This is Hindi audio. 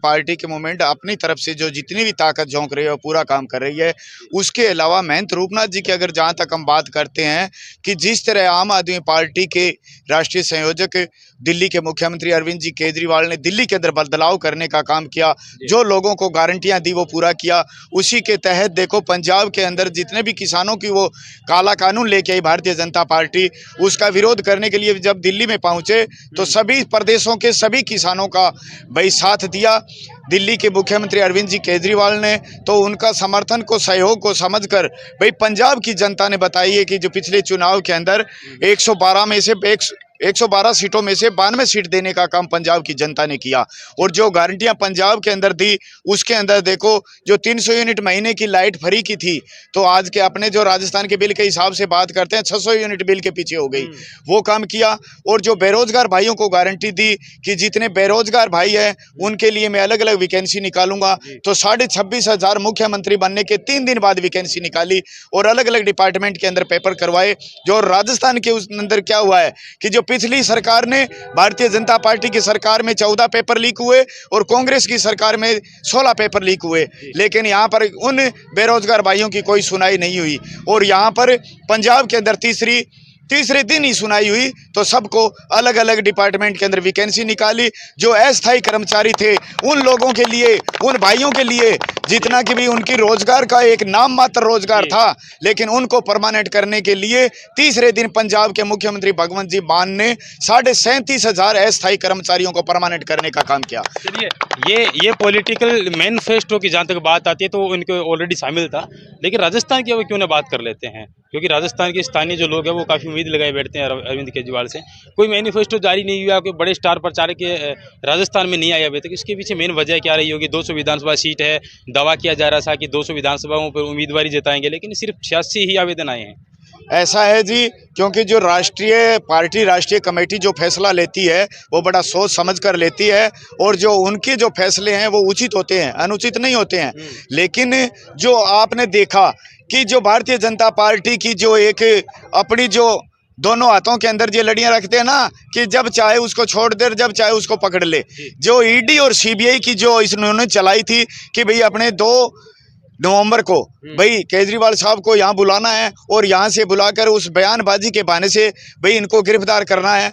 पार्टी के मूवमेंट अपनी तरफ से जो जितनी भी ताकत झोंक रही है वो पूरा काम कर रही है। उसके अलावा महंत रूपनाथ जी की अगर जहां तक हम बात करते हैं कि जिस तरह आम आदमी पार्टी के राष्ट्रीय संयोजक दिल्ली के मुख्यमंत्री अरविंद जी केजरीवाल ने दिल्ली के अंदर बदलाव करने का काम किया, जो लोगों को गारंटियां दी वो पूरा किया। उसी के तहत देखो पंजाब के अंदर जितने भी किसानों की वो काला कानून लेके आई भारतीय जनता पार्टी, उसका विरोध करने के लिए जब दिल्ली में पहुंचे तो सभी प्रदेशों के सभी किसानों का भाई साथ दिया। दिल्ली के मुख्यमंत्री अरविंद जी केजरीवाल ने तो उनका समर्थन को सहयोग को समझकर भाई पंजाब की जनता ने बताई है कि जो पिछले चुनाव के अंदर 112 में से 112 सीटों में से 92 सीट देने का काम पंजाब की जनता ने किया। और जो गारंटियां पंजाब के अंदर दी उसके अंदर देखो जो 300 यूनिट महीने की लाइट फ्री की थी, तो आज के अपने जो राजस्थान के बिल के हिसाब से बात करते हैं 600 यूनिट बिल के पीछे हो गई, वो काम किया। और जो बेरोजगार भाइयों को गारंटी दी कि जितने बेरोजगार भाई हैं उनके लिए मैं अलग अलग वैकेंसी निकालूंगा, तो 26,500 मुख्यमंत्री बनने के 3 दिन बाद वैकेंसी निकाली और अलग अलग डिपार्टमेंट के अंदर पेपर करवाए। जो राजस्थान के उस अंदर क्या हुआ है कि जो पिछली सरकार ने भारतीय जनता पार्टी की सरकार में 14 पेपर लीक हुए और कांग्रेस की सरकार में 16 पेपर लीक हुए, लेकिन यहाँ पर उन बेरोजगार भाइयों की कोई सुनाई नहीं हुई। और यहाँ पर पंजाब के अंदर तीसरे दिन ही सुनाई हुई, तो सबको अलग अलग डिपार्टमेंट के अंदर वैकेंसी निकाली। जो अस्थायी कर्मचारी थे उन लोगों के लिए, उन भाइयों के लिए जितना कि भी उनकी रोजगार का एक नाम मात्र रोजगार था, लेकिन उनको परमानेंट करने के लिए तीसरे दिन पंजाब के मुख्यमंत्री भगवंत जी मान ने 37,500 अस्थायी कर्मचारियों को परमानेंट करने का काम किया। चलिए ये पॉलिटिकल मैनिफेस्टो की जहाँ तक बात आती है तो उनको ऑलरेडी शामिल था, लेकिन राजस्थान की अब क्यों ना बात कर लेते हैं, क्योंकि राजस्थान के स्थानीय जो लोग हैं वो काफ़ी उम्मीद लगाए बैठते हैं अरविंद केजरीवाल से। कोई मैनिफेस्टो जारी नहीं हुआ, कोई बड़े स्टार प्रचारक के राजस्थान में नहीं आया अभी तक। इसके पीछे मेन वजह क्या रही होगी? 200 विधानसभा सीट है, दावा किया जा रहा था कि 200 विधानसभाओं पर उम्मीदवारी जताएंगे, लेकिन सिर्फ 86 ही आवेदन आए हैं। ऐसा है जी, क्योंकि जो राष्ट्रीय कमेटी जो फैसला लेती है वो बड़ा सोच समझ कर लेती है, और जो उनके जो फैसले हैं वो उचित होते हैं, अनुचित नहीं होते हैं। लेकिन जो आपने देखा कि जो भारतीय जनता पार्टी की जो एक अपनी जो दोनों हाथों के अंदर ये लड़ियां रखते हैं ना कि जब चाहे उसको छोड़ दे, जब चाहे उसको पकड़ ले। जो ईडी और सीबीआई की जो इन्होंने चलाई थी कि भाई अपने 2 नवंबर को भाई केजरीवाल साहब को यहाँ बुलाना है और यहाँ से बुलाकर उस बयानबाजी के बहाने से भाई इनको गिरफ्तार करना है।